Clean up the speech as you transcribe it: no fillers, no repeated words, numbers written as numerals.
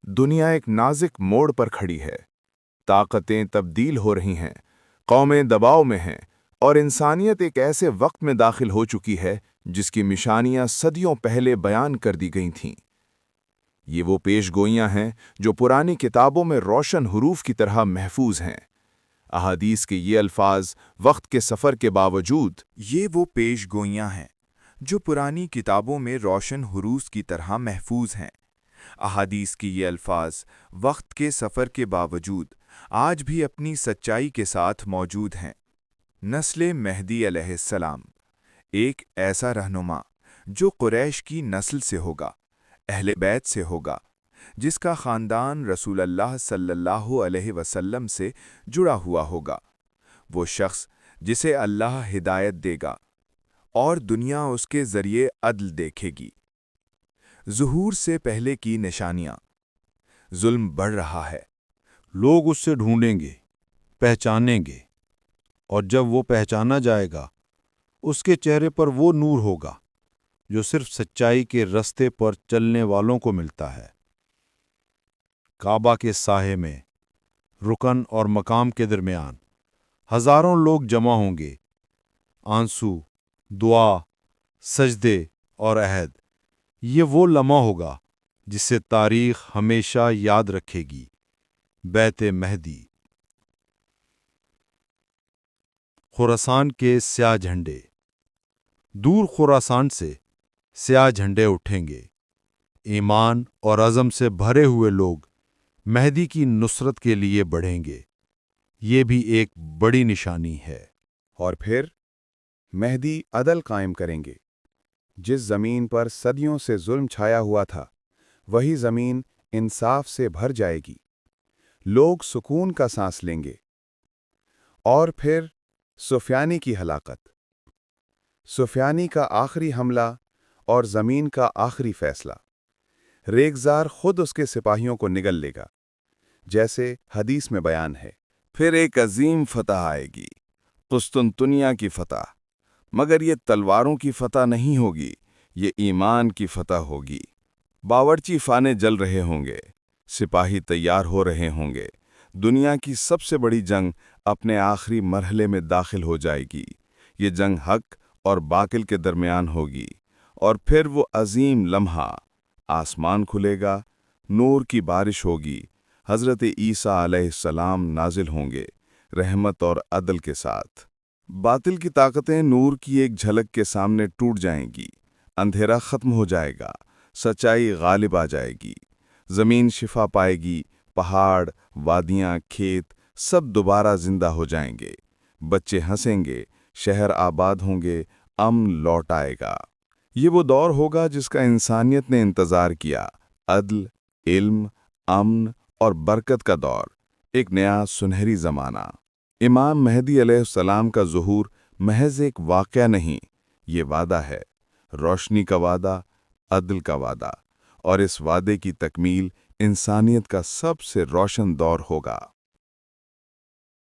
دنیا ایک نازک موڑ پر کھڑی ہے۔ طاقتیں تبدیل ہو رہی ہیں، قومیں دباؤ میں ہیں، اور انسانیت ایک ایسے وقت میں داخل ہو چکی ہے جس کی نشانیاں صدیوں پہلے بیان کر دی گئی تھیں۔ یہ وہ پیش گوئیاں ہیں جو پرانی کتابوں میں روشن حروف کی طرح محفوظ ہیں۔ احادیث کے یہ الفاظ وقت کے سفر کے باوجود یہ وہ پیش گوئیاں ہیں جو پرانی کتابوں میں روشن حروف کی طرح محفوظ ہیں۔ احادیث کی یہ الفاظ وقت کے سفر کے باوجود آج بھی اپنی سچائی کے ساتھ موجود ہیں۔ نسل مہدی علیہ السلام، ایک ایسا رہنما جو قریش کی نسل سے ہوگا، اہل بیت سے ہوگا، جس کا خاندان رسول اللہ صلی اللہ علیہ وسلم سے جڑا ہوا ہوگا۔ وہ شخص جسے اللہ ہدایت دے گا اور دنیا اس کے ذریعے عدل دیکھے گی۔ ظہور سے پہلے کی نشانیاں۔ ظلم بڑھ رہا ہے۔ لوگ اس سے ڈھونڈیں گے، پہچانیں گے، اور جب وہ پہچانا جائے گا اس کے چہرے پر وہ نور ہوگا جو صرف سچائی کے رستے پر چلنے والوں کو ملتا ہے۔ کعبہ کے سائے میں، رکن اور مقام کے درمیان ہزاروں لوگ جمع ہوں گے۔ آنسو، دعا، سجدے اور عہد، یہ وہ لمحہ ہوگا جسے تاریخ ہمیشہ یاد رکھے گی۔ بیت مہدی۔ خراسان کے سیاہ جھنڈے۔ دور خراسان سے سیاہ جھنڈے اٹھیں گے۔ ایمان اور عزم سے بھرے ہوئے لوگ مہدی کی نصرت کے لیے بڑھیں گے۔ یہ بھی ایک بڑی نشانی ہے۔ اور پھر مہدی عدل قائم کریں گے۔ جس زمین پر صدیوں سے ظلم چھایا ہوا تھا، وہی زمین انصاف سے بھر جائے گی۔ لوگ سکون کا سانس لیں گے۔ اور پھر سفیانی کی ہلاکت، سفیانی کا آخری حملہ اور زمین کا آخری فیصلہ۔ ریگزار خود اس کے سپاہیوں کو نگل لے گا، جیسے حدیث میں بیان ہے۔ پھر ایک عظیم فتح آئے گی، قسطنطنیہ کی فتح، مگر یہ تلواروں کی فتح نہیں ہوگی، یہ ایمان کی فتح ہوگی۔ باورچی خانے جل رہے ہوں گے، سپاہی تیار ہو رہے ہوں گے، دنیا کی سب سے بڑی جنگ اپنے آخری مرحلے میں داخل ہو جائے گی۔ یہ جنگ حق اور باطل کے درمیان ہوگی، اور پھر وہ عظیم لمحہ، آسمان کھلے گا، نور کی بارش ہوگی، حضرت عیسیٰ علیہ السلام نازل ہوں گے، رحمت اور عدل کے ساتھ۔ باطل کی طاقتیں نور کی ایک جھلک کے سامنے ٹوٹ جائیں گی، اندھیرا ختم ہو جائے گا، سچائی غالب آ جائے گی، زمین شفا پائے گی، پہاڑ، وادیاں، کھیت سب دوبارہ زندہ ہو جائیں گے، بچے ہنسیں گے، شہر آباد ہوں گے، امن لوٹ آئے گا۔ یہ وہ دور ہوگا جس کا انسانیت نے انتظار کیا، عدل، علم، امن اور برکت کا دور، ایک نیا سنہری زمانہ۔ امام مہدی علیہ السلام کا ظہور محض ایک واقعہ نہیں، یہ وعدہ ہے، روشنی کا وعدہ، عدل کا وعدہ، اور اس وعدے کی تکمیل انسانیت کا سب سے روشن دور ہوگا۔